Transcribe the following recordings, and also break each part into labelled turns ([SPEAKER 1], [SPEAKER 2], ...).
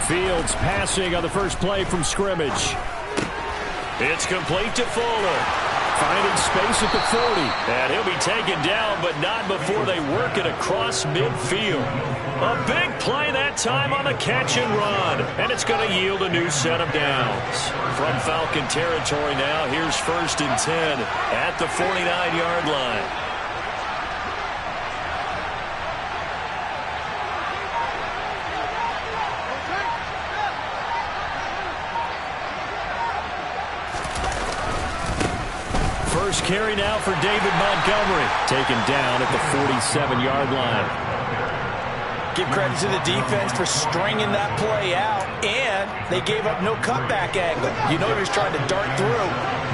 [SPEAKER 1] Fields passing on the first play from scrimmage. It's complete to Fuller. Finding space at the 40. And he'll be taken down, but not before they work it across midfield. A big play that time on the catch and run. And it's going to yield a new set of downs. From Falcon territory now, here's 1st and 10 at the 49-yard line. First carry now for David Montgomery. Taken down at the 47-yard line.
[SPEAKER 2] Give credit to the defense for stringing that play out, and they gave up no cutback angle. You know he was trying to dart through.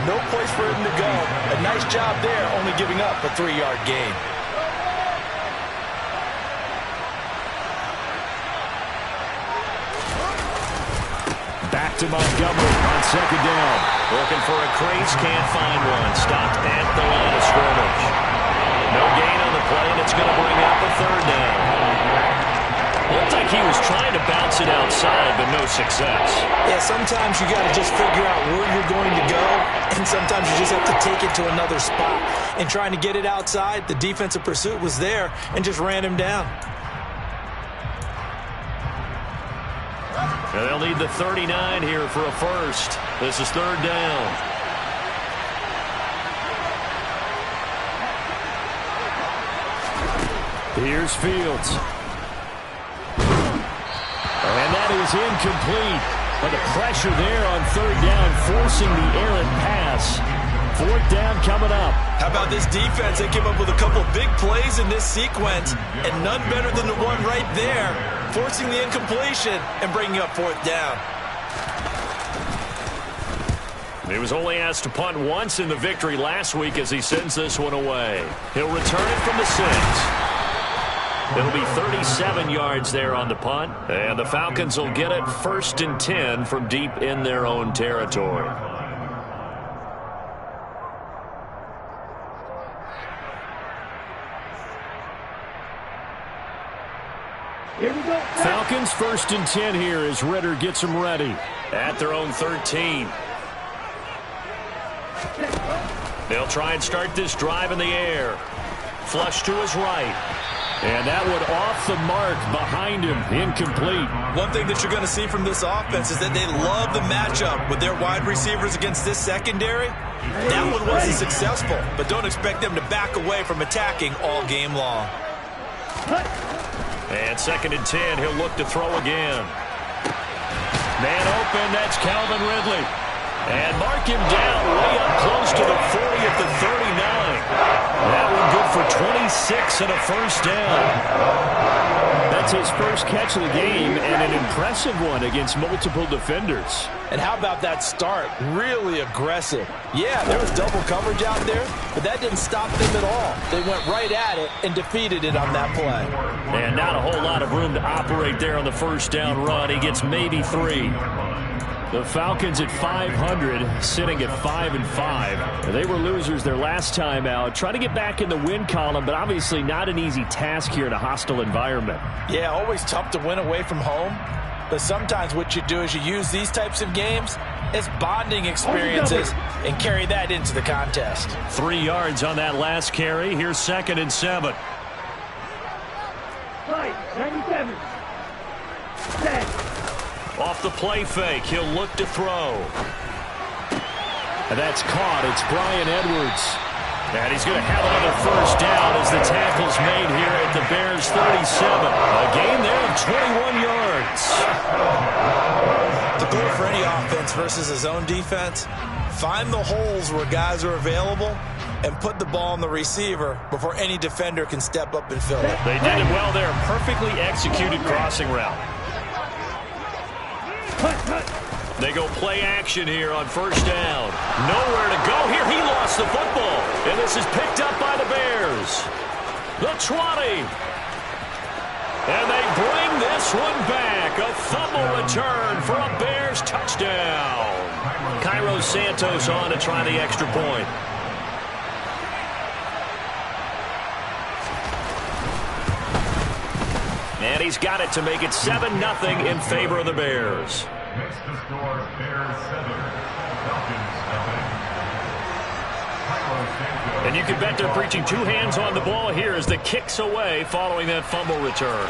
[SPEAKER 2] No place for him to go. A nice job there, only giving up a 3-yard gain.
[SPEAKER 1] Back to Montgomery on 2nd down. Looking for a crease, can't find one. Stopped at the line of scrimmage. No gain on the play, and it's going to bring up a 3rd down. Looked like he was trying to bounce it outside, but no success.
[SPEAKER 2] Yeah, sometimes you got to just figure out where you're going to go, and sometimes you just have to take it to another spot. And trying to get it outside, the defensive pursuit was there and just ran him down.
[SPEAKER 1] And they'll need the 39 here for a first. This is 3rd down. Here's Fields. And that is incomplete. But the pressure there on 3rd down, forcing the errant pass. 4th down coming up.
[SPEAKER 2] How about this defense? They came up with a couple of big plays in this sequence, and none better than the one right there, forcing the incompletion and bringing up 4th down.
[SPEAKER 1] He was only asked to punt once in the victory last week as he sends this one away. He'll return it from the 6. It'll be 37 yards there on the punt, and the Falcons will get it 1st and 10 from deep in their own territory.
[SPEAKER 3] Here we go.
[SPEAKER 1] Falcons 1st and 10 here as Ritter gets them ready at their own 13. They'll try and start this drive in the air. Flush to his right. And that one off the mark behind him. Incomplete.
[SPEAKER 2] One thing that you're going to see from this offense is that they love the matchup with their wide receivers against this secondary. That one wasn't successful, but don't expect them to back away from attacking all game long.
[SPEAKER 1] And 2nd and 10, he'll look to throw again. Man open, that's Calvin Ridley. And mark him down way up close to the 40 at the 39. That one good for 26 and a 1st down. That's his first catch of the game and an impressive one against multiple defenders.
[SPEAKER 2] And how about that start? Really aggressive. Yeah, there was double coverage out there, but that didn't stop them at all. They went right at it and defeated it on that play.
[SPEAKER 1] And not a whole lot of room to operate there on the 1st down run. He gets maybe 3. The Falcons at 500, sitting at 5-5. They were losers their last time out. Trying to get back in the win column, but obviously not an easy task here in a hostile environment.
[SPEAKER 2] Yeah, always tough to win away from home. But sometimes what you do is you use these types of games as bonding experiences and carry that into the contest.
[SPEAKER 1] 3 yards on that last carry. Here's 2nd and 7.
[SPEAKER 3] 97. 10.
[SPEAKER 1] Off the play fake, he'll look to throw. And that's caught. It's Bryan Edwards. And he's going to have another 1st down as the tackle's made here at the Bears' 37. A gain there of 21 yards.
[SPEAKER 2] The goal for any offense versus his own defense, find the holes where guys are available and put the ball on the receiver before any defender can step up and fill it.
[SPEAKER 1] They did it well there. Perfectly executed crossing route. They go play action here on 1st down. Nowhere to go here. He lost the football. And this is picked up by the Bears. The 20. And they bring this one back. A fumble return for a Bears touchdown. Cairo Santos on to try the extra point. And he's got it to make it 7-0 in favor of the Bears.
[SPEAKER 4] Next to score, Bears 7, Falcons nothing.
[SPEAKER 1] And you can bet they're preaching two hands on the ball here as the kick's away following that fumble return.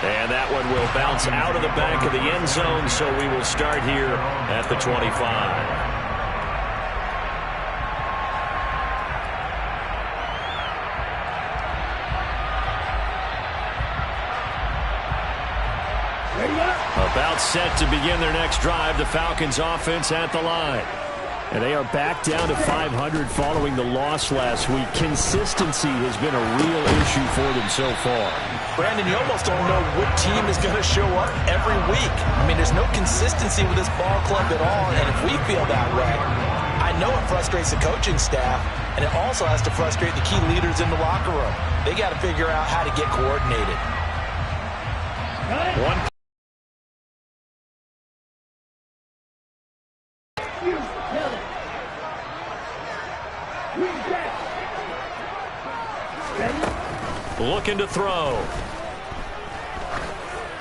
[SPEAKER 1] And that one will bounce out of the back of the end zone, so we will start here at the 25. About set to begin their next drive, the Falcons offense at the line. And they are back down to 500 following the loss last week. Consistency has been a real issue for them so far.
[SPEAKER 2] Brandon, you almost don't know what team is going to show up every week. I mean, there's no consistency with this ball club at all, and if we feel that way, I know it frustrates the coaching staff, and it also has to frustrate the key leaders in the locker room. They got to figure out how to get coordinated.
[SPEAKER 1] One. Looking to throw.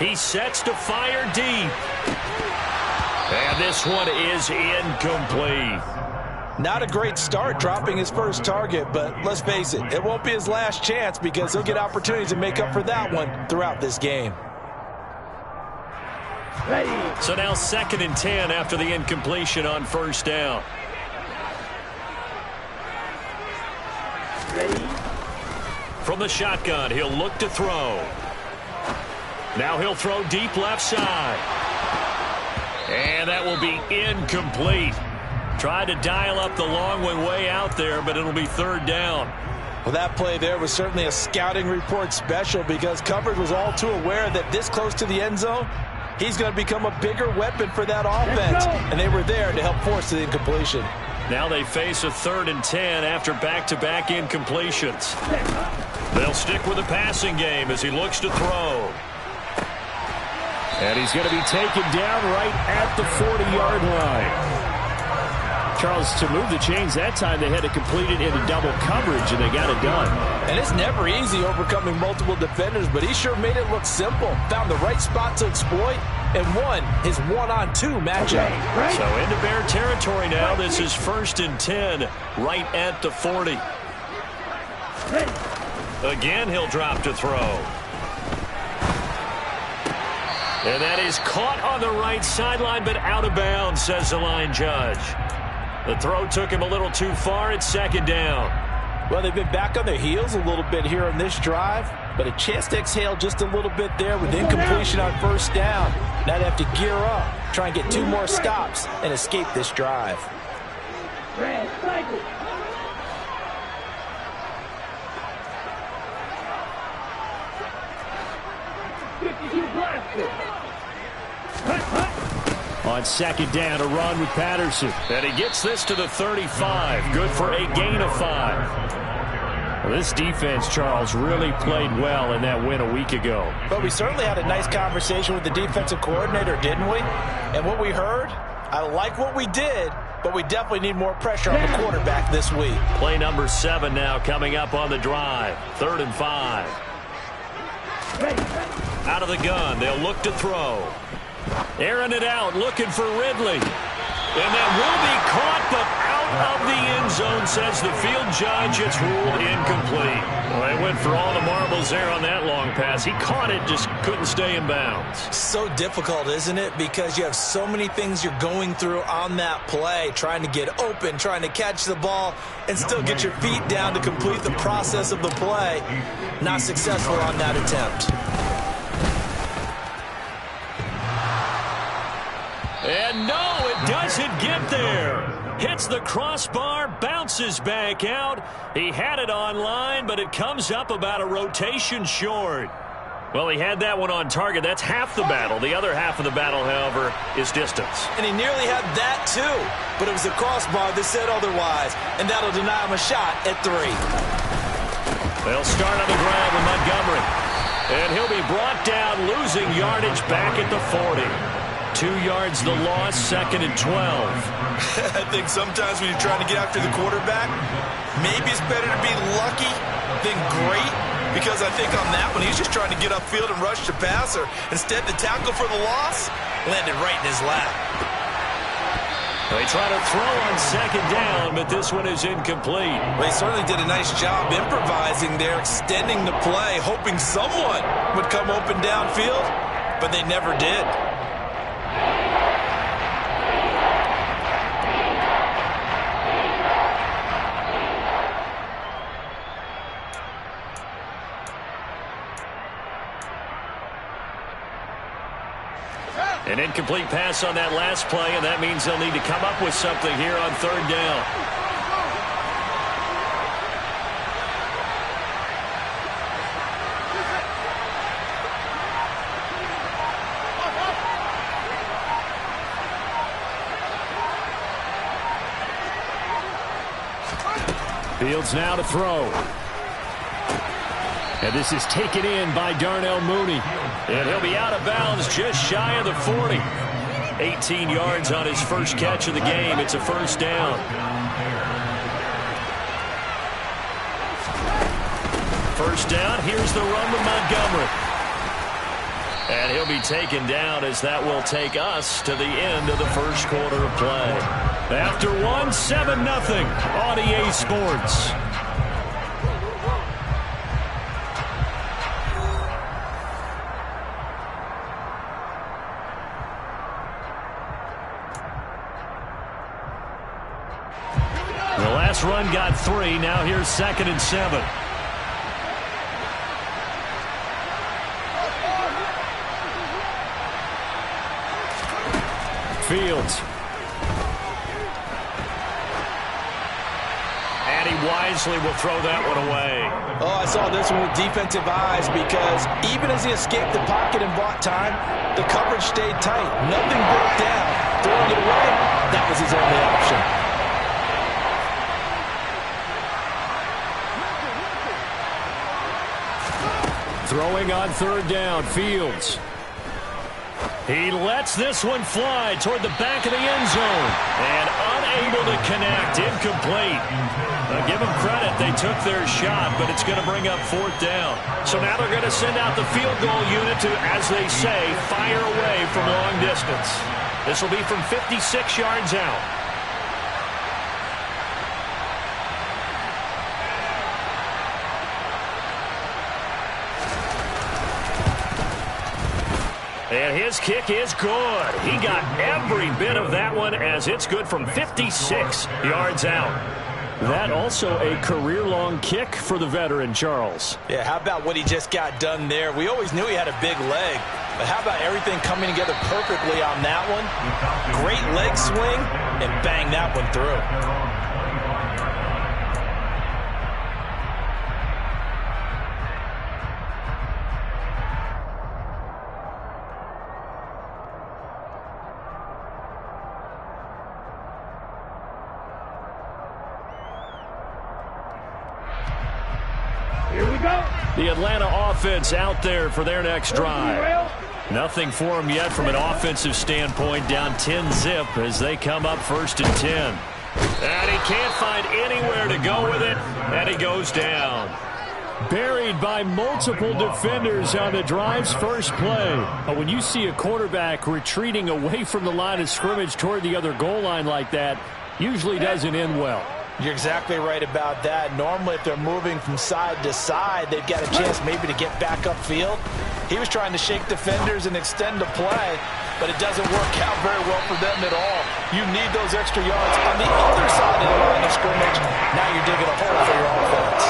[SPEAKER 1] He sets to fire deep. And this one is incomplete.
[SPEAKER 2] Not a great start dropping his first target, but let's face it, it won't be his last chance because he'll get opportunities to make up for that one throughout this game.
[SPEAKER 1] So now 2nd and 10 after the incompletion on first down. From the shotgun, he'll look to throw. Now he'll throw deep left side. And that will be incomplete. Tried to dial up the long one way out there, but it'll be 3rd down.
[SPEAKER 2] Well, that play there was certainly a scouting report special because coverage was all too aware that this close to the end zone, he's going to become a bigger weapon for that offense. And they were there to help force the incompletion.
[SPEAKER 1] Now they face a 3rd and 10 after back-to-back incompletions. They'll stick with the passing game as he looks to throw. And he's going to be taken down right at the 40-yard line. Charles, to move the chains that time, they had to complete it into double coverage, and they got it done.
[SPEAKER 2] And it's never easy overcoming multiple defenders, but he sure made it look simple. Found the right spot to exploit and won his 1-on-2 matchup.
[SPEAKER 1] So into Bear territory now. This is 1st and 10 right at the 40. Again, he'll drop to throw. And that is caught on the right sideline, but out of bounds, says the line judge. The throw took him a little too far. It's 2nd down.
[SPEAKER 2] Well, they've been back on their heels a little bit here on this drive, but a chance to exhale just a little bit there with incompletion on first down. Now they have to gear up, try and get 2 more stops, and escape this drive.
[SPEAKER 1] On 2nd down, a run with Patterson. And he gets this to the 35. Good for a gain of 5. Well, this defense, Charles, really played well in that win a week ago.
[SPEAKER 2] But we certainly had a nice conversation with the defensive coordinator, didn't we? And what we heard, I like what we did, but we definitely need more pressure on the quarterback this week.
[SPEAKER 1] Play number 7 now coming up on the drive. 3rd and 5. Out of the gun, they'll look to throw. Airing it out, looking for Ridley. And that will be caught, but out of the end zone, says the field judge. It's ruled incomplete. Well, they went for all the marbles there on that long pass. He caught it, just couldn't stay in bounds.
[SPEAKER 2] So difficult, isn't it? Because you have so many things you're going through on that play, trying to get open, trying to catch the ball, and still get your feet down to complete the process of the play. Not successful on that attempt.
[SPEAKER 1] And no, it doesn't get there. Hits the crossbar, bounces back out. He had it online, but it comes up about a rotation short. Well, he had that one on target. That's half the battle. The other half of the battle, however, is distance.
[SPEAKER 2] And he nearly had that, too. But it was the crossbar that said otherwise, and that'll deny him a shot at 3.
[SPEAKER 1] They'll start on the ground with Montgomery. And he'll be brought down, losing yardage back at the 40. 2 yards the loss, 2nd and 12.
[SPEAKER 2] I think sometimes when you're trying to get after the quarterback, maybe it's better to be lucky than great. because I think on that one, he's just trying to get upfield and rush the passer. Instead, the tackle for the loss landed right in his lap.
[SPEAKER 1] They try to throw on second down, but this one is incomplete.
[SPEAKER 2] They certainly did a nice job improvising there, extending the play, hoping someone would come open downfield, but they never did.
[SPEAKER 1] An incomplete pass on that last play, and that means they'll need to come up with something here on third down. Fields now to throw. And this is taken in by Darnell Mooney. And he'll be out of bounds just shy of the 40. 18 yards on his first catch of the game. It's a first down. First down. Here's the run to Montgomery. And he'll be taken down as that will take us to the end of the first quarter of play. After one, 7-0 on EA Sports. The last run got 3. Now here's 2nd and 7. Fields. And he wisely will throw that one away.
[SPEAKER 2] Oh, I saw this one with defensive eyes because even as he escaped the pocket and bought time, the coverage stayed tight. Nothing broke down. Throwing it away, that was his only option.
[SPEAKER 1] Throwing on third down, Fields. He lets this one fly toward the back of the end zone. And unable to connect, incomplete. Give them credit, they took their shot, but it's going to bring up 4th down. So now they're going to send out the field goal unit to, as they say, fire away from long distance. This will be from 56 yards out. And his kick is good. He got every bit of that one as it's good from 56 yards out. That also a career-long kick for the veteran, Charles.
[SPEAKER 2] Yeah, how about what he just got done there? We always knew he had a big leg, but how about everything coming together perfectly on that one? Great leg swing, and bang that one through.
[SPEAKER 1] The Atlanta offense out there for their next drive. Nothing for them yet from an offensive standpoint. Down 10-zip as they come up 1st and 10. And he can't find anywhere to go with it. And he goes down. Buried by multiple defenders on the drive's first play. But when you see a quarterback retreating away from the line of scrimmage toward the other goal line like that, usually doesn't end well.
[SPEAKER 2] You're exactly right about that. Normally, if they're moving from side to side, they've got a chance maybe to get back upfield. He was trying to shake defenders and extend the play, but it doesn't work out very well for them at all. You need those extra yards on the other side of the line of scrimmage. Now you're digging a hole for your offense.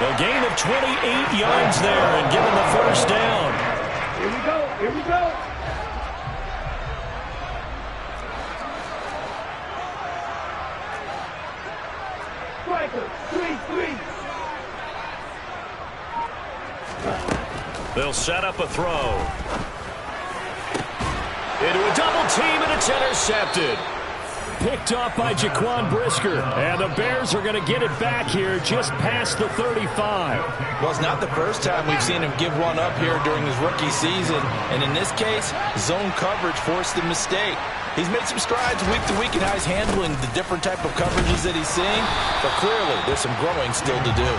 [SPEAKER 1] A gain of 28 yards there and given the first down.
[SPEAKER 3] Here we go. Here we go. Striker, 3-3.
[SPEAKER 1] They'll set up a throw. Into a double team, and it's intercepted. Picked off by Jaquan Brisker. And the Bears are going to get it back here just past the 35.
[SPEAKER 2] Well, it's not the first time we've seen him give one up here during his rookie season. And in this case, zone coverage forced the mistake. He's made some strides week to week in how he's handling the different type of coverages that he's seeing. But clearly, there's some growing still to do.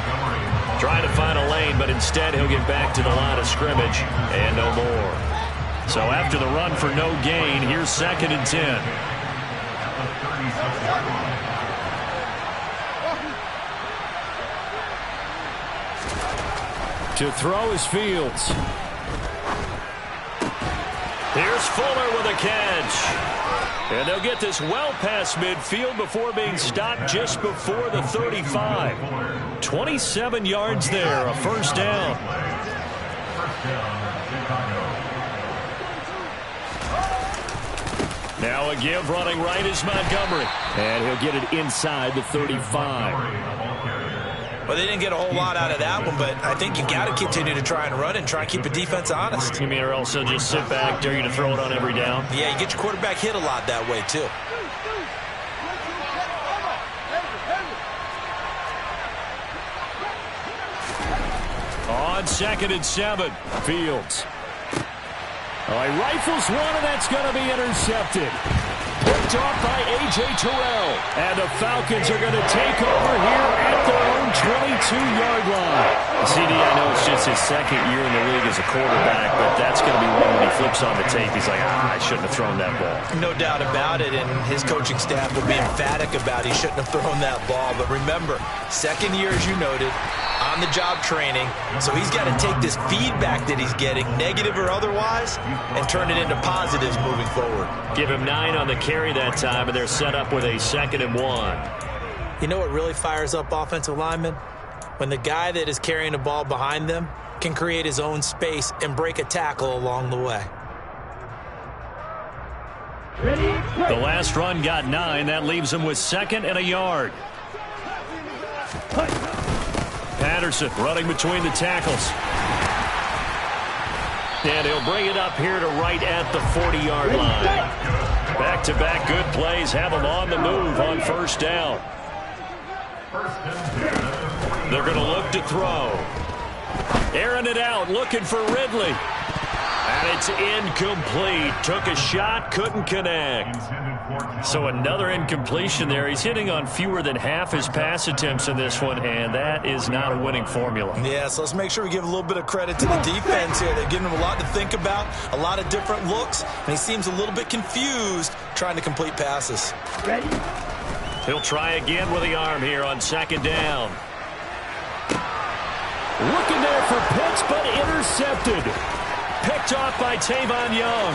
[SPEAKER 1] Trying to find a lane, but instead he'll get back to the line of scrimmage and no more. So after the run for no gain, here's 2nd and 10. To throw is Fields. Here's Fuller with a catch. And they'll get this well past midfield before being stopped just before the 35. 27 yards there, a first down. Now a give running right is Montgomery. And he'll get it inside the 35.
[SPEAKER 2] Well, they didn't get a whole lot out of that one, but I think you got to continue to try and run and try and keep the defense honest.
[SPEAKER 1] You mean, or else they'll just sit back, dare you to throw it on every down?
[SPEAKER 2] Yeah, you get your quarterback hit a lot that way, too.
[SPEAKER 1] On 2nd and 7, Fields. Oh, he rifles one, and that's going to be intercepted. Picked off by A.J. Terrell. And the Falcons are going to take over here at their own 22-yard line. CD, I know it's just his 2nd year in the league as a quarterback, but that's going to be one when he flips on the tape. He's like, I shouldn't have thrown that ball.
[SPEAKER 2] No doubt about it, and his coaching staff will be emphatic about he shouldn't have thrown that ball. But remember, 2nd year, as you noted, on-the-job training, so he's got to take this feedback that he's getting, negative or otherwise, and turn it into positives moving forward.
[SPEAKER 1] Give him 9 on the carry that time, and they're set up with a 2nd and 1.
[SPEAKER 2] You know what really fires up offensive linemen? When the guy that is carrying the ball behind them can create his own space and break a tackle along the way.
[SPEAKER 1] The last run got 9. That leaves him with 2nd and a yard. Patterson running between the tackles. And he'll bring it up here to right at the 40-yard line. Back-to-back good plays have him on the move on first down. They're going to look to throw. Airing it out, looking for Ridley. And it's incomplete. Took a shot, couldn't connect. So another incompletion there. He's hitting on fewer than half his pass attempts in this one, and that is not a winning formula.
[SPEAKER 2] Yeah, so let's make sure we give a little bit of credit to the defense here. They're giving him a lot to think about, a lot of different looks, and he seems a little bit confused trying to complete passes.
[SPEAKER 3] Ready?
[SPEAKER 1] He'll try again with the arm here on 2nd down. Looking there for Pitts, but intercepted. Picked off by Tavon Young.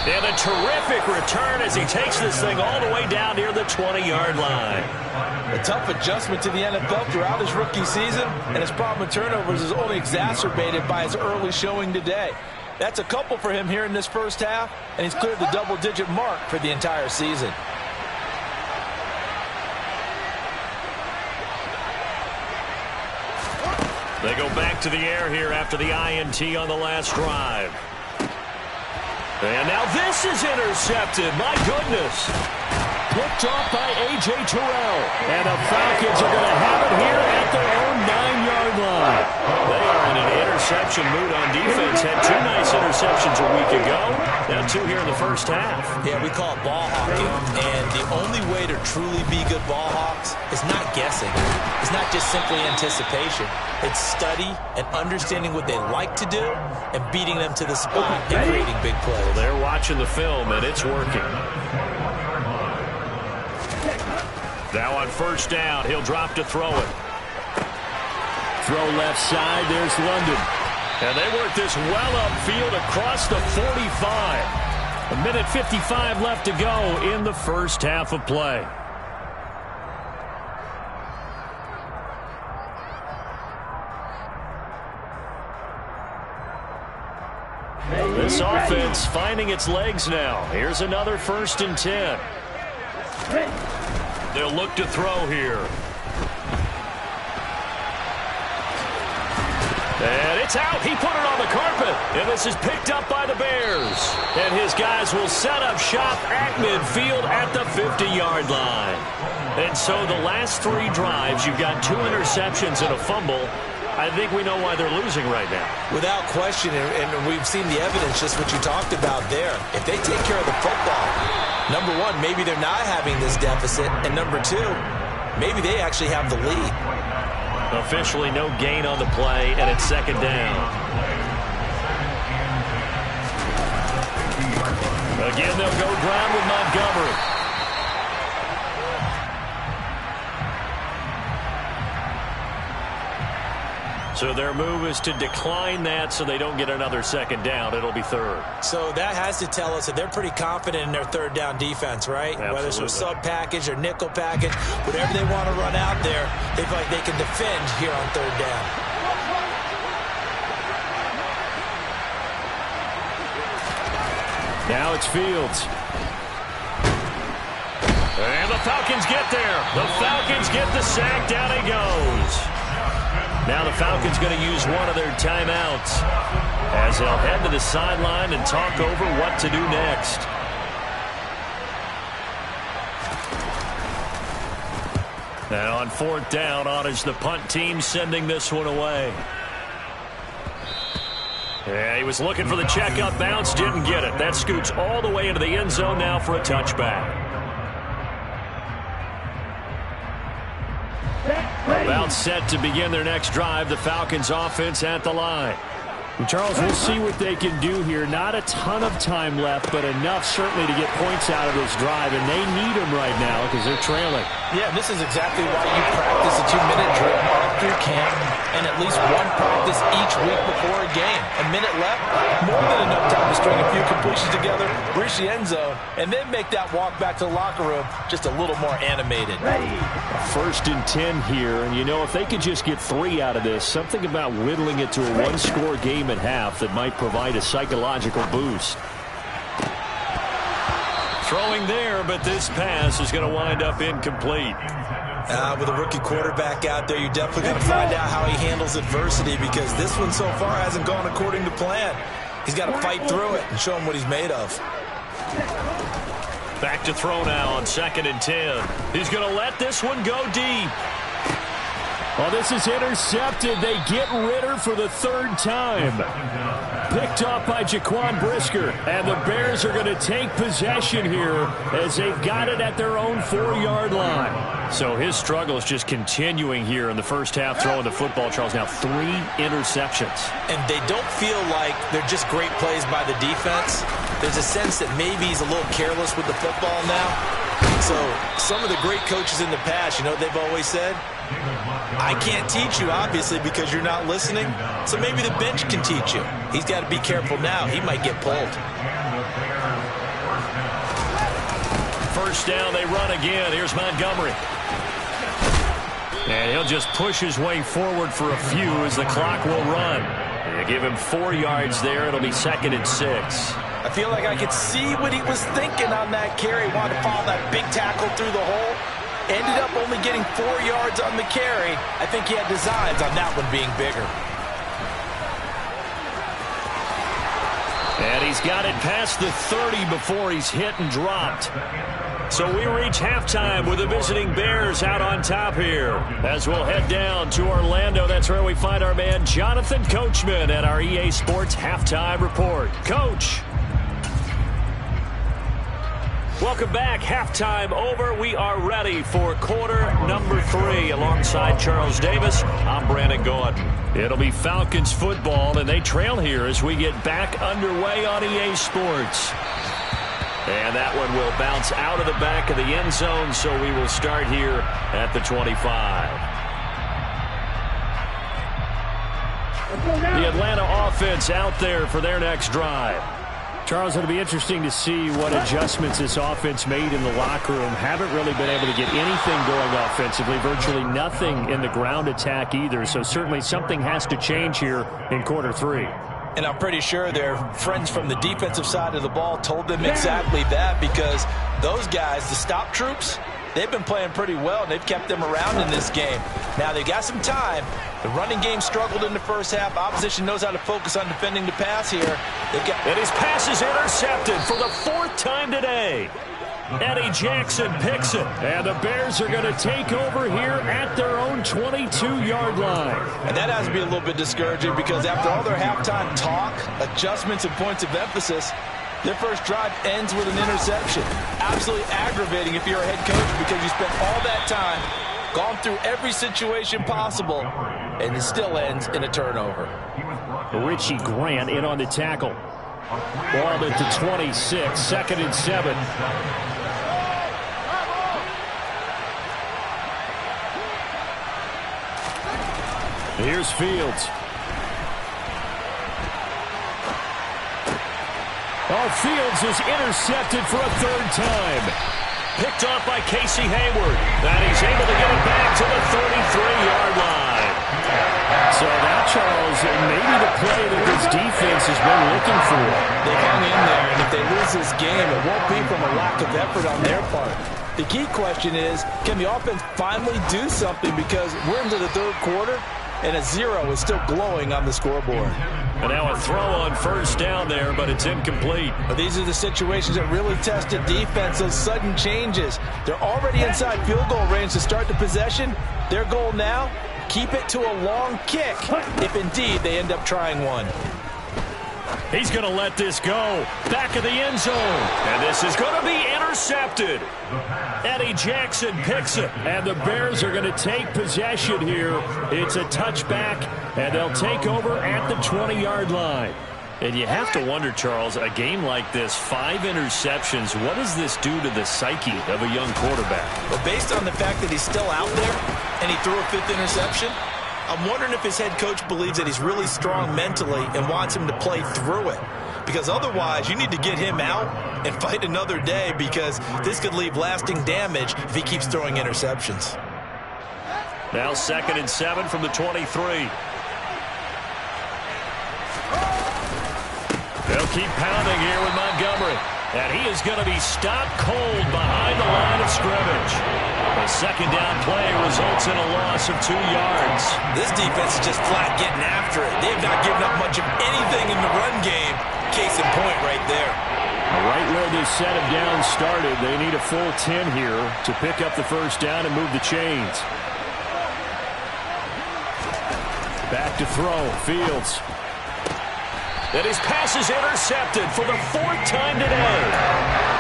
[SPEAKER 1] And a terrific return as he takes this thing all the way down near the 20-yard line.
[SPEAKER 2] A tough adjustment to the NFL throughout his rookie season, and his problem with turnovers is only exacerbated by his early showing today. That's a couple for him here in this first half, and he's cleared the double-digit mark for the entire season.
[SPEAKER 1] They go back to the air here after the INT on the last drive. And now this is intercepted. My goodness. Picked off by A.J. Terrell. And the Falcons are going to have it here at their own 9-yard line. They are in an interception mood on defense. Had 2 nice interceptions a week ago. Now 2 here in the first half.
[SPEAKER 2] Yeah, we call it ball hawking. And the only way to truly be good ball hawks is not guessing. It's not just simply anticipation. It's study and understanding what they like to do and beating them to the spot and creating big plays.
[SPEAKER 1] Well, they're watching the film, and it's working. Now on first down, he'll drop to throw it. Throw left side, there's London. And they work this well upfield across the 45. A minute 55 left to go in the first half of play. This offense finding its legs now. Here's another 1st and 10. They'll look to throw here. And it's out. He put it on the carpet. And this is picked up by the Bears. And his guys will set up shop at midfield at the 50-yard line. And so the last 3 drives, you've got 2 interceptions and a fumble. I think we know why they're losing right now.
[SPEAKER 2] Without question, and we've seen the evidence, just what you talked about there. If they take care of the football, number 1, maybe they're not having this deficit, and number 2, maybe they actually have the lead.
[SPEAKER 1] Officially no gain on the play, and it's second down. Again, they'll go ground with Montgomery. So their move is to decline that so they don't get another second down. It'll be third.
[SPEAKER 2] So that has to tell us that they're pretty confident in their third down defense, right?
[SPEAKER 1] Absolutely.
[SPEAKER 2] Whether it's a sub package or nickel package, whatever they want to run out there, they feel like they can defend here on third down.
[SPEAKER 1] Now it's Fields. And the Falcons get there. The Falcons get the sack. Down he goes. Now the Falcons going to use one of their timeouts as they'll head to the sideline and talk over what to do next. And on fourth down, on is the punt team sending this one away. Yeah, he was looking for the check-up bounce, didn't get it. That scoots all the way into the end zone now for a touchback. About set to begin their next drive, the Falcons offense at the line.
[SPEAKER 5] And Charles, we'll see what they can do here. Not a ton of time left, but enough certainly to get points out of this drive, and they need them right now because they're trailing.
[SPEAKER 2] Yeah, this is exactly why you practice a 2-minute drill all through camp and at least one practice each week before a game. A minute left, more than enough time to string a few completions together, reach the end zone, and then make that walk back to the locker room just a little more animated.
[SPEAKER 1] First and 10 here, and you know, if they could just get 3 out of this, something about whittling it to a one-score game at half that might provide a psychological boost. Throwing there, but this pass is going to wind up incomplete.
[SPEAKER 2] With a rookie quarterback out there, you're definitely going to find out how he handles adversity because this one so far hasn't gone according to plan. He's got to fight through it and show him what he's made of.
[SPEAKER 1] Back to throw now on 2nd and 10. He's going to let this one go deep.
[SPEAKER 5] Well, this is intercepted. They get Ritter for the third time. Picked off by Jaquan Brisker. And the Bears are going to take possession here as they've got it at their own 4-yard line.
[SPEAKER 1] So his struggle is just continuing here in the first half throwing the football. Charles, now 3 interceptions.
[SPEAKER 2] And they don't feel like they're just great plays by the defense. There's a sense that maybe he's a little careless with the football now. So some of the great coaches in the past, you know what they've always said? I can't teach you, obviously, because you're not listening. So maybe the bench can teach you. He's got to be careful now. He might get pulled.
[SPEAKER 1] First down, they run again. Here's Montgomery. And he'll just push his way forward for a few as the clock will run. They give him 4 yards there. It'll be 2nd and 6.
[SPEAKER 2] I feel like I could see what he was thinking on that carry. Wanted to follow that big tackle through the hole. Ended up only getting 4 yards on the carry. I think he had designs on that one being bigger.
[SPEAKER 1] And he's got it past the 30 before he's hit and dropped. So we reach halftime with the visiting Bears out on top here. As we'll head down to Orlando, that's where we find our man Jonathan Coachman at our EA Sports Halftime Report. Coach. Welcome back. Halftime over. We are ready for quarter number 3. Alongside Charles Davis, I'm Brandon Gordon. It'll be Falcons football, and they trail here as we get back underway on EA Sports. And that one will bounce out of the back of the end zone, so we will start here at the 25. The Atlanta offense out there for their next drive.
[SPEAKER 5] Charles, it'll be interesting to see what adjustments this offense made in the locker room. Haven't really been able to get anything going offensively, virtually nothing in the ground attack either. So certainly something has to change here in quarter 3.
[SPEAKER 2] And I'm pretty sure their friends from the defensive side of the ball told them exactly that because those guys, the stop troops, they've been playing pretty well, and they've kept them around in this game. Now, they've got some time. The running game struggled in the first half. Opposition knows how to focus on defending the pass here.
[SPEAKER 1] And his pass is intercepted for the 4th time today. Eddie Jackson picks it.
[SPEAKER 5] And the Bears are going to take over here at their own 22-yard line.
[SPEAKER 2] And that has to be a little bit discouraging because after all their halftime talk, adjustments, and points of emphasis, their first drive ends with an interception. Absolutely aggravating if you're a head coach because you spent all that time Gone through every situation possible, and it still ends in a turnover.
[SPEAKER 5] Richie Grant in on the tackle. Ball at the 26, 2nd and 7. Here's Fields. Oh, Fields is intercepted for a 3rd time.
[SPEAKER 1] Picked off by Casey Hayward. And he's able to get it back to the 33-yard line.
[SPEAKER 5] So that, Charles, may be the play that this defense has been looking for.
[SPEAKER 2] They hung in there, and if they lose this game, it won't be from a lack of effort on their part. The key question is, can the offense finally do something, because we're into the 3rd quarter, and a 0 is still glowing on the scoreboard.
[SPEAKER 1] And now a throw on 1st down there, but it's incomplete.
[SPEAKER 2] But these are the situations that really test the defense, those sudden changes. They're already inside field goal range to start the possession. Their goal now, keep it to a long kick, if indeed they end up trying one.
[SPEAKER 1] He's going to let this go. Back of the end zone. And this is going to be intercepted. Eddie Jackson picks it.
[SPEAKER 5] And the Bears are going to take possession here. It's a touchback, and they'll take over at the 20-yard line.
[SPEAKER 1] And you have to wonder, Charles, a game like this, 5 interceptions, what does this do to the psyche of a young quarterback?
[SPEAKER 2] Well, based on the fact that he's still out there and he threw a 5th interception, I'm wondering if his head coach believes that he's really strong mentally and wants him to play through it. Because otherwise, you need to get him out and fight another day, because this could leave lasting damage if he keeps throwing interceptions.
[SPEAKER 1] Now 2nd and 7 from the 23. They'll keep pounding here with Montgomery. And he is going to be stopped cold behind the line of scrimmage. A 2nd down play results in a loss of 2 yards.
[SPEAKER 2] This defense is just flat getting after it. They have not given up much of anything in the run game. Case in point right there.
[SPEAKER 5] Right where this set of downs started, they need a full 10 here to pick up the 1st down and move the chains. Back to throw, Fields.
[SPEAKER 1] And his pass is intercepted for the 4th time today.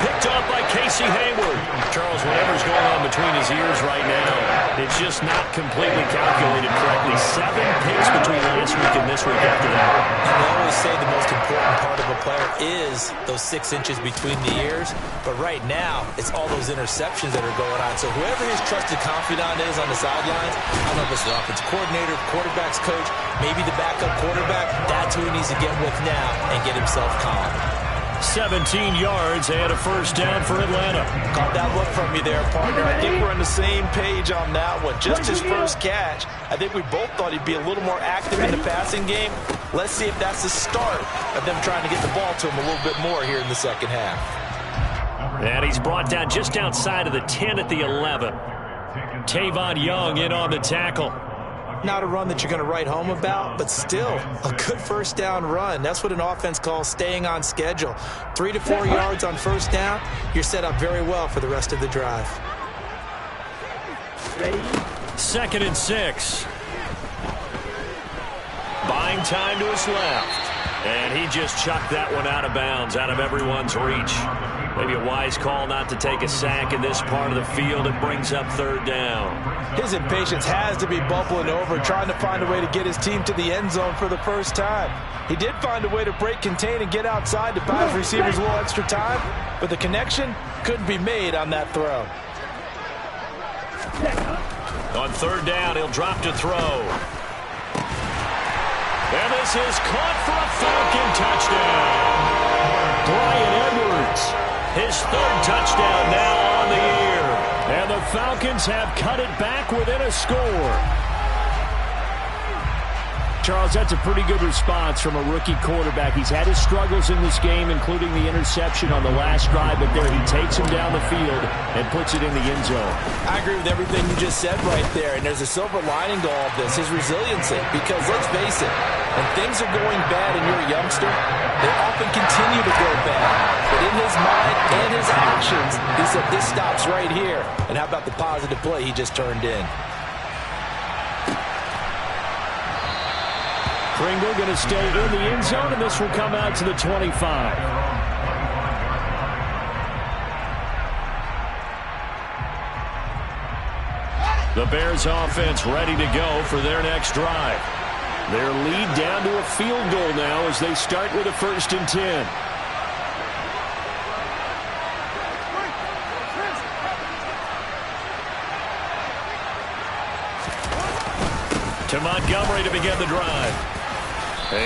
[SPEAKER 1] Picked off by Casey Hayward. Charles, whatever's going on between his ears right now, it's just not completely calculated correctly. 7 picks between last week and this week after that.
[SPEAKER 2] And they always say the most important part of a player is those 6 inches between the ears. But right now, it's all those interceptions that are going on. So whoever his trusted confidant is on the sidelines, I don't know if it's the offensive coordinator, quarterback's coach, maybe the backup quarterback, that's who he needs to get with now and get himself calm.
[SPEAKER 1] 17 yards and a 1st down for Atlanta.
[SPEAKER 2] Caught that look from you there, partner. I think we're on the same page on that one. Just his first catch. I think we both thought he'd be a little more active in the passing game. Let's see if that's the start of them trying to get the ball to him a little bit more here in the 2nd half.
[SPEAKER 1] And he's brought down just outside of the 10 at the 11. Tavon Young in on the tackle.
[SPEAKER 2] Not a run that you're going to write home about, but still a good 1st down run. That's what an offense calls staying on schedule. 3 to 4 yards on 1st down, you're set up very well for the rest of the drive.
[SPEAKER 1] 2nd and 6. Buying time to his left. And he just chucked that one out of bounds, out of everyone's reach. Maybe a wise call not to take a sack in this part of the field. It brings up 3rd down.
[SPEAKER 2] His impatience has to be bubbling over, trying to find a way to get his team to the end zone for the 1st time. He did find a way to break contain and get outside to buy his receivers a little extra time, but the connection couldn't be made on that throw.
[SPEAKER 1] On 3rd down, he'll drop to throw. And this is caught for a Falcon touchdown.
[SPEAKER 5] Bryan Edwards.
[SPEAKER 1] His 3rd touchdown now on the year.
[SPEAKER 5] And the Falcons have cut it back within a score. Charles, that's a pretty good response from a rookie quarterback. He's had his struggles in this game, including the interception on the last drive, but there he takes him down the field and puts it in the end zone.
[SPEAKER 2] I agree with everything you just said right there, and there's a silver lining to all of this, his resiliency, because let's face it, when things are going bad and you're a youngster, they often continue to go bad. But in his mind and his actions, he said, this stops right here. And how about the positive play he just turned in?
[SPEAKER 5] Pringle going to stay in the end zone, and this will come out to the 25.
[SPEAKER 1] The Bears offense ready to go for their next drive. Their lead down to a field goal now as they start with a 1st and 10. To Montgomery to begin the drive.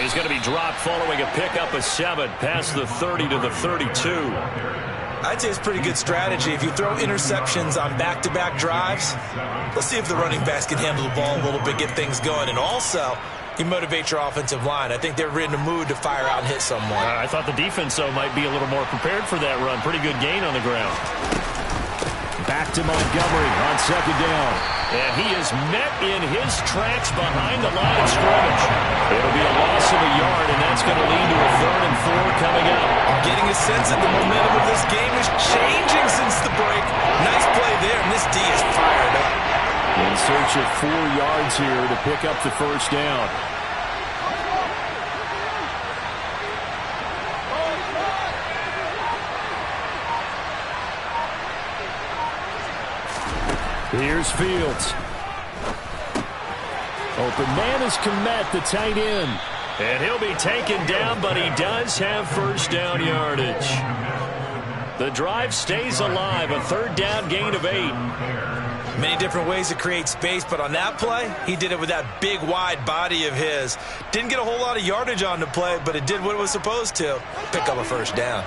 [SPEAKER 1] He's going to be dropped following a pickup of 7 past the 30 to the 32.
[SPEAKER 2] I'd say it's pretty good strategy. If you throw interceptions on back-to-back drives, let's see if the running backs can handle the ball a little bit, get things going. And also, you motivate your offensive line. I think they're in the mood to fire out and hit someone.
[SPEAKER 1] I thought the defense, though, might be a little more prepared for that run. Pretty good gain on the ground. Back to Montgomery on 2nd down. And he is met in his tracks behind the line of scrimmage. It'll be a loss of a yard, and that's going to lead to a 3rd and 4 coming up.
[SPEAKER 2] I'm getting a sense that the momentum of this game is changing since the break. Nice play there, and this D is fired up.
[SPEAKER 5] In search of 4 yards here to pick up the 1st down. Here's Fields. Open man is Kmet, the tight end.
[SPEAKER 1] And he'll be taken down, but he does have 1st down yardage. The drive stays alive, a 3rd down gain of 8.
[SPEAKER 2] Many different ways to create space, but on that play, he did it with that big, wide body of his. Didn't get a whole lot of yardage on the play, but it did what it was supposed to. Pick up a 1st down.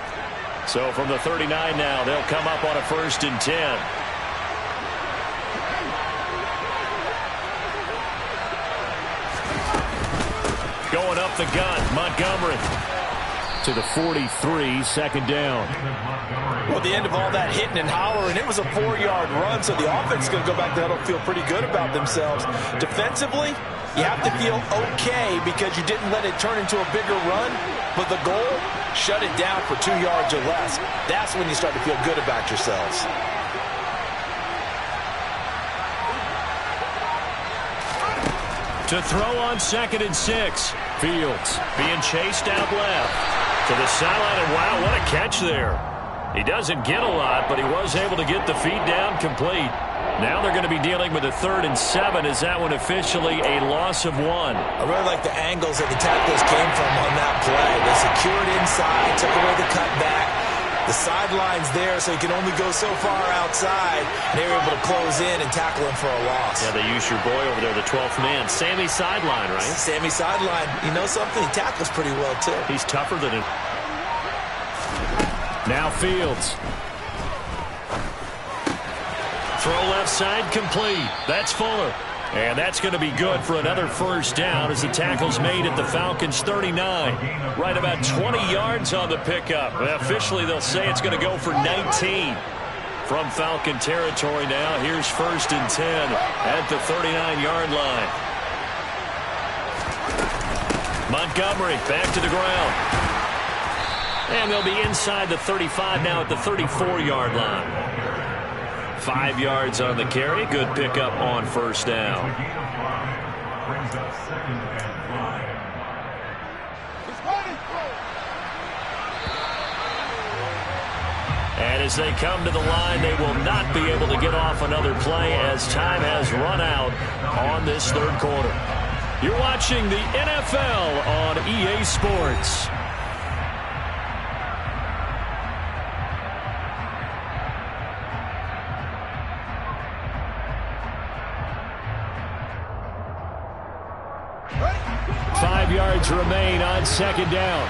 [SPEAKER 1] So from the 39 now, they'll come up on a 1st and 10. Going up the gun, Montgomery.
[SPEAKER 5] To the 43, 2nd down.
[SPEAKER 2] Well, at the end of all that hitting and hollering, it was a 4-yard run, so the offense is going to go back there and feel pretty good about themselves. Defensively, you have to feel okay because you didn't let it turn into a bigger run, but the goal, shut it down for 2 yards or less. That's when you start to feel good about yourselves.
[SPEAKER 1] To throw on 2nd and 6. Fields being chased out left. To the sideline, and wow, what a catch there. He doesn't get a lot, but he was able to get the feet down complete. Now they're going to be dealing with a 3rd and 7. Is that one officially a loss of 1?
[SPEAKER 2] I really like the angles that the tacklers came from on that play. They secured inside, took away the cutback. The sideline's there, so he can only go so far outside. And they were able to close in and tackle him for a loss.
[SPEAKER 1] Yeah, they used your boy over there, the 12th man. Sammy Sideline, right?
[SPEAKER 2] Sammy Sideline. You know something? He tackles pretty well, too.
[SPEAKER 1] He's tougher than him.
[SPEAKER 5] Now Fields.
[SPEAKER 1] Throw left side complete. That's Fuller. And that's going to be good for another 1st down as the tackle's made at the Falcons' 39. Right about 20 yards on the pickup. Officially, they'll say it's going to go for 19. From Falcon territory now, here's 1st and 10 at the 39-yard line. Montgomery back to the ground. And they'll be inside the 35 now at the 34-yard line. 5 yards on the carry. Good pickup on 1st down.
[SPEAKER 4] Brings up 2nd and 5.
[SPEAKER 1] And as they come to the line, they will not be able to get off another play as time has run out on this 3rd quarter. You're watching the NFL on EA Sports. Yards remain on 2nd down.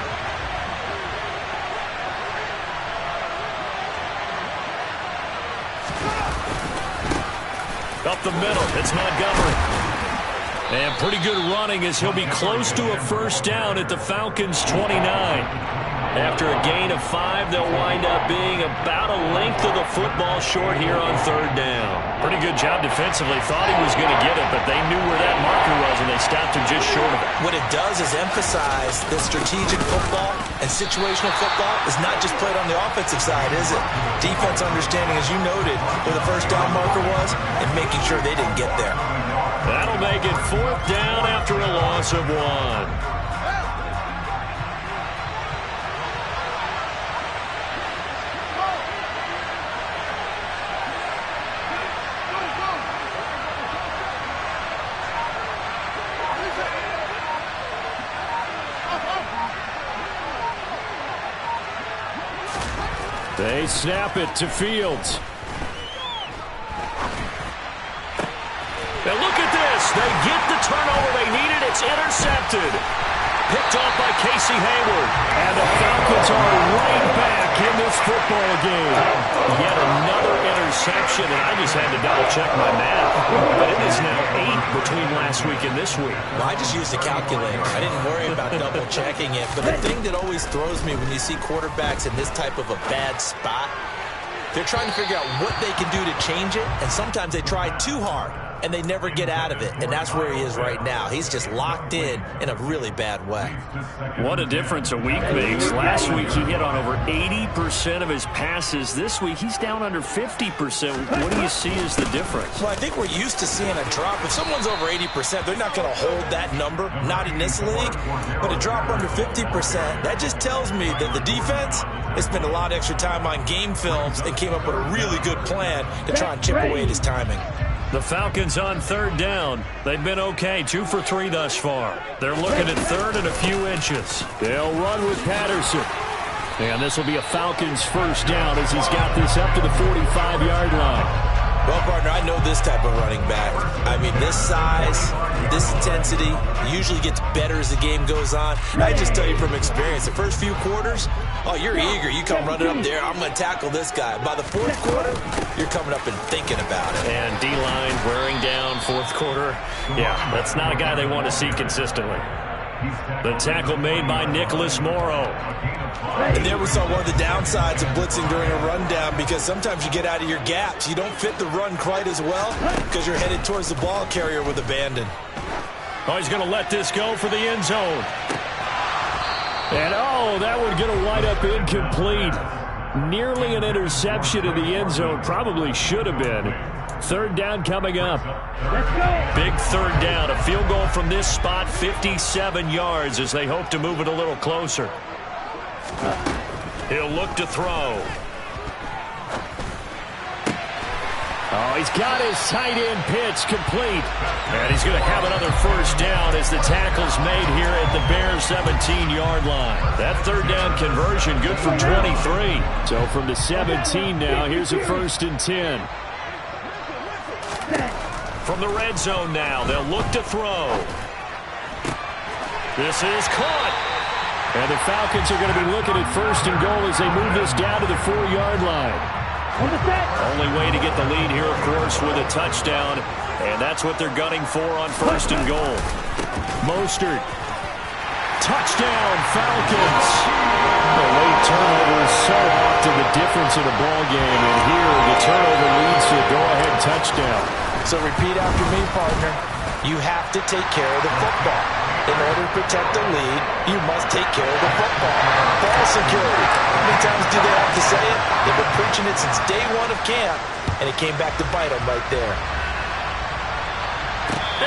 [SPEAKER 1] Up the middle, it's Montgomery. And pretty good running as he'll be close to a 1st down at the Falcons' 29. After a gain of 5, they'll wind up being about a length of the football short here on 3rd down. Pretty good job defensively. Thought he was going to get it, but they knew where that marker was, and they stopped him just short of it.
[SPEAKER 2] What it does is emphasize that strategic football and situational football is not just played on the offensive side, is it? Defense understanding, as you noted, where the 1st down marker was and making sure they didn't get there.
[SPEAKER 1] That'll make it 4th down after a loss of 1.
[SPEAKER 5] They snap it to Fields.
[SPEAKER 1] Now look at this. They get the turnover they needed. It's intercepted. Picked off by Casey Hayward.
[SPEAKER 5] And the Falcons are right back in this football game.
[SPEAKER 1] Yet another interception, and I just had to double-check my math. But it is now 8 between last week and this week.
[SPEAKER 2] Well, I just used a calculator. I didn't worry about double-checking it. But the thing that always throws me when you see quarterbacks in this type of a bad spot, they're trying to figure out what they can do to change it, and sometimes they try too hard, and they never get out of it, and that's where he is right now. He's just locked in a really bad way.
[SPEAKER 1] What a difference a week makes. Last week he hit on over 80% of his passes. This week he's down under 50%. What do you see as the difference?
[SPEAKER 2] Well, I think we're used to seeing a drop. If someone's over 80%, they're not going to hold that number, not in this league. But a drop under 50%, that just tells me that the defense has spent a lot of extra time on game films and came up with a really good plan to try and chip away at his timing.
[SPEAKER 1] The Falcons on third down. They've been okay, 2 for 3 thus far. They're looking at third and a few inches.
[SPEAKER 5] They'll run with Patterson. And this will be a Falcons first down as he's got this up to the 45-yard line.
[SPEAKER 2] Well, partner, I know this type of running back. I mean, this size, this intensity usually gets better as the game goes on. I just tell you from experience, the first few quarters, oh, you're eager. You come running up there, I'm going to tackle this guy. By the fourth quarter, you're coming up and thinking about it.
[SPEAKER 1] And D-line wearing down fourth quarter. Yeah, that's not a guy they want to see consistently. The tackle made by Nicholas Morrow.
[SPEAKER 2] And there we saw one of the downsides of blitzing during a rundown, because sometimes you get out of your gaps. You don't fit the run quite as well because you're headed towards the ball carrier with abandon.
[SPEAKER 1] Oh, he's going to let this go for the end zone.
[SPEAKER 5] And, oh, that one going to wind up incomplete. Nearly an interception in the end zone. Probably should have been. Third down coming up.
[SPEAKER 3] Let's go.
[SPEAKER 1] Big third down. A field goal from this spot, 57 yards as they hope to move it a little closer. He'll look to throw.
[SPEAKER 5] Oh, he's got his tight end pitch complete.
[SPEAKER 1] And he's going to have another first down as the tackle's made here at the Bears' 17-yard line. That third down conversion good for 23.
[SPEAKER 5] So from the 17 now, here's a 1st and 10.
[SPEAKER 1] From the red zone now, they'll look to throw. This is caught.
[SPEAKER 5] And the Falcons are going to be looking at 1st and goal as they move this down to the 4-yard line.
[SPEAKER 1] Only way to get the lead here, of course, with a touchdown. And that's what they're gunning for on 1st and goal.
[SPEAKER 5] Mostert. Touchdown, Falcons. The late turnover is so often the difference in a ball game. And here, the turnover leads to a go-ahead touchdown.
[SPEAKER 2] So repeat after me, partner. You have to take care of the football. In order to protect the lead, you must take care of the football. Ball security. How many times do they have to say it? They've been preaching it since day one of camp, and it came back to bite them right there.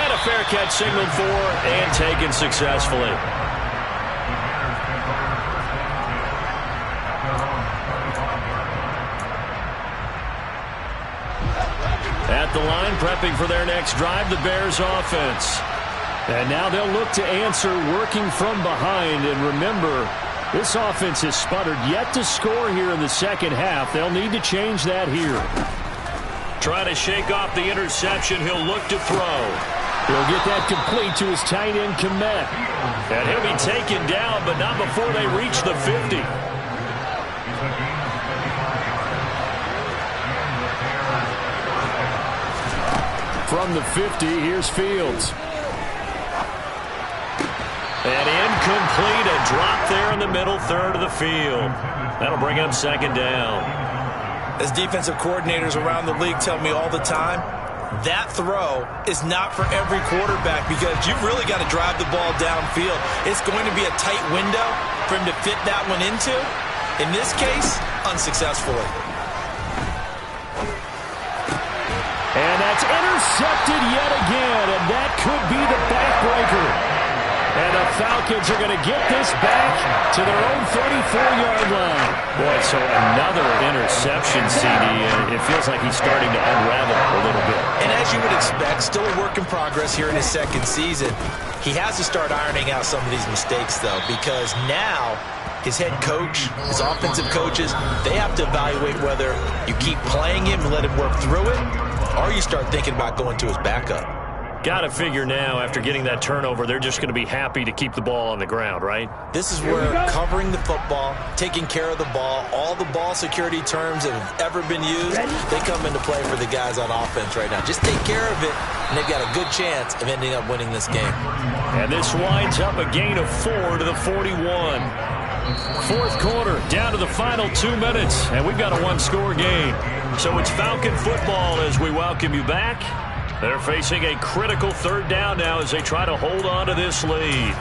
[SPEAKER 1] And a fair catch signaled for and taken successfully. At the line, prepping for their next drive, the Bears offense.
[SPEAKER 5] And now they'll look to answer working from behind. And remember, this offense has sputtered yet to score here in the second half. They'll need to change that here.
[SPEAKER 1] Trying to shake off the interception. He'll look to throw.
[SPEAKER 5] He'll get that complete to his tight end, Kmet.
[SPEAKER 1] And he'll be taken down, but not before they reach the 50.
[SPEAKER 5] From the 50, here's Fields.
[SPEAKER 1] And incomplete, a drop there in the middle third of the field. That'll bring up 2nd down.
[SPEAKER 2] As defensive coordinators around the league tell me all the time, that throw is not for every quarterback because you've really got to drive the ball downfield. It's going to be a tight window for him to fit that one into. In this case, unsuccessfully.
[SPEAKER 5] And that's intercepted yet again, and that could be the backbreaker. And the Falcons are going to get this back to their own 34-yard line.
[SPEAKER 1] Boy, so another interception, CD. It feels like he's starting to unravel a little bit.
[SPEAKER 2] And as you would expect, still a work in progress here in his second season. He has to start ironing out some of these mistakes, though, because now his head coach, his offensive coaches, they have to evaluate whether you keep playing him and let him work through it, or you start thinking about going to his backup.
[SPEAKER 1] Got to figure now, after getting that turnover, they're just going to be happy to keep the ball on the ground, right?
[SPEAKER 2] This is where covering the football, taking care of the ball, all the ball security terms that have ever been used, they come into play for the guys on offense right now. Just take care of it, and they've got a good chance of ending up winning this game.
[SPEAKER 1] And this winds up a gain of 4 to the 41. Fourth quarter, down to the final 2 minutes, and we've got a one-score game. So it's Falcon football as we welcome you back. They're facing a critical third down now as they try to hold on to this lead.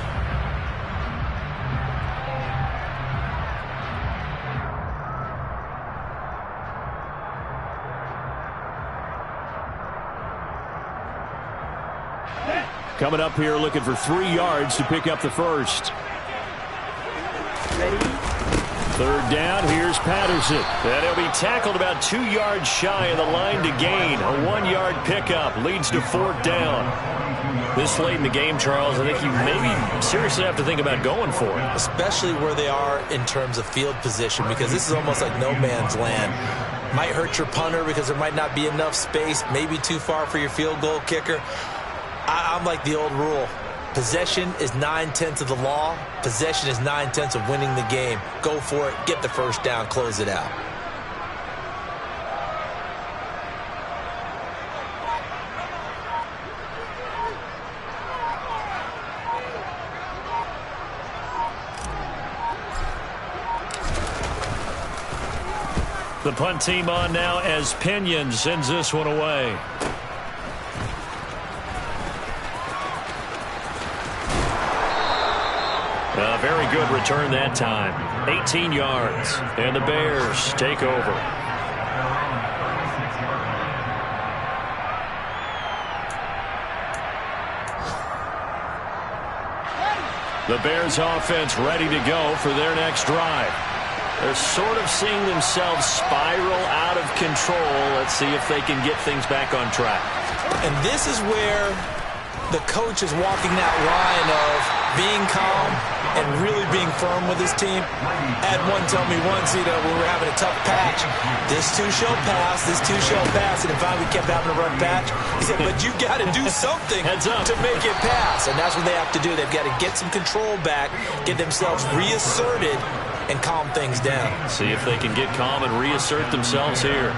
[SPEAKER 5] Coming up here looking for 3 yards to pick up the first. Third down, here's Patterson.
[SPEAKER 1] And he'll be tackled about 2 yards shy of the line to gain. A 1-yard pickup leads to fourth down. This late in the game, Charles, I think you maybe seriously have to think about going for it.
[SPEAKER 2] Especially where they are in terms of field position, because this is almost like no man's land. Might hurt your punter because there might not be enough space, maybe too far for your field goal kicker. I'm like the old rule. Possession is 9/10 of the law. Possession is 9/10 of winning the game. Go for it. Get the first down. Close it out.
[SPEAKER 1] The punt team on now as Pinion sends this one away. A very good return that time. 18 yards. And the Bears take over. The Bears offense ready to go for their next drive. They're sort of seeing themselves spiral out of control. Let's see if they can get things back on track.
[SPEAKER 2] And this is where the coach is walking that line of being calm and really being firm with his team. Had one tell me once, when we were having a tough patch, this too shall pass, this too shall pass, and if we kept having a rough patch, he said, but you got to do something to make it pass. And that's what they have to do. They've got to get some control back, get themselves reasserted, and calm things down.
[SPEAKER 1] See if they can get calm and reassert themselves here.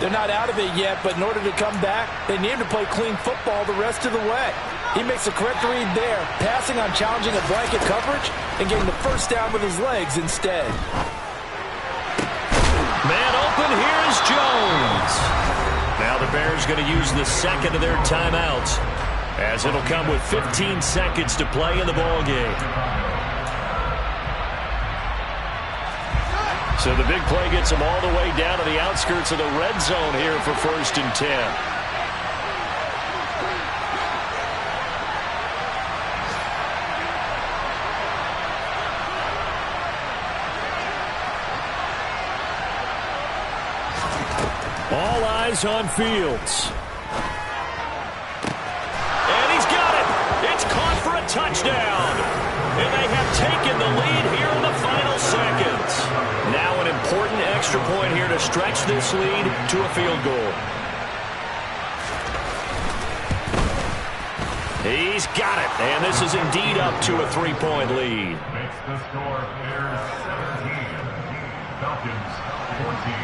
[SPEAKER 2] They're not out of it yet, but in order to come back, they need to play clean football the rest of the way. He makes a correct read there, passing on challenging a blanket coverage and getting the first down with his legs instead.
[SPEAKER 1] Man open, here's Jones. Now the Bears going to use the second of their timeouts, as it'll come with 15 seconds to play in the ballgame. So the big play gets them all the way down to the outskirts of the red zone here for 1st and 10.
[SPEAKER 5] All eyes on Fields.
[SPEAKER 1] And he's got it. It's caught for a touchdown. And they have taken the lead here in the final seconds. Now an important extra point here to stretch this lead to a field goal. He's got it. And this is indeed up to a 3-point lead.
[SPEAKER 4] Makes the score Bears 17, Falcons 14.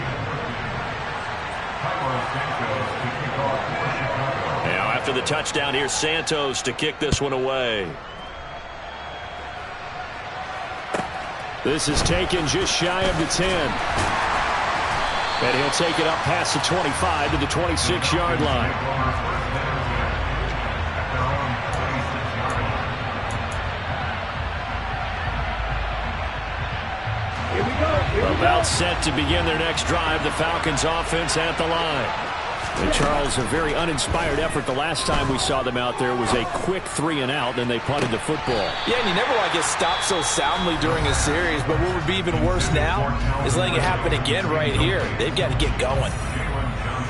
[SPEAKER 1] Now after the touchdown, here's Santos to kick this one away.
[SPEAKER 5] This is taken just shy of the 10. And he'll take it up past the 25 to the 26-yard line.
[SPEAKER 3] Here we go.
[SPEAKER 1] About set to begin their next drive. The Falcons offense at the line.
[SPEAKER 5] And Charles, a very uninspired effort the last time we saw them out there was a quick 3-and-out, then they punted the football.
[SPEAKER 2] Yeah, and you never want to get stopped so soundly during a series, but what would be even worse now is letting it happen again right here. They've got to get going.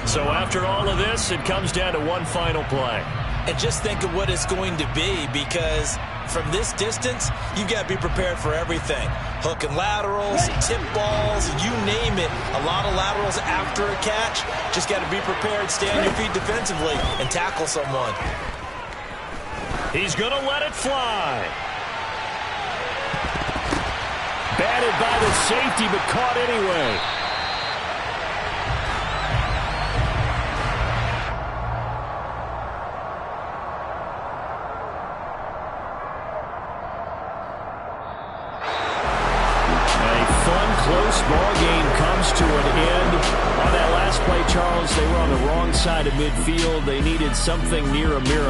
[SPEAKER 1] So after all of this, it comes down to one final play.
[SPEAKER 2] And just think of what it's going to be, because from this distance, you've got to be prepared for everything. Hook and laterals, tip balls, you name it. A lot of laterals after a catch. Just got to be prepared, stay on your feet defensively, and tackle someone.
[SPEAKER 1] He's going to let it fly.
[SPEAKER 5] Batted by the safety, but caught anyway. Close ball game comes to an end. On that last play, Charles, they were on the wrong side of midfield. They needed something near a miracle.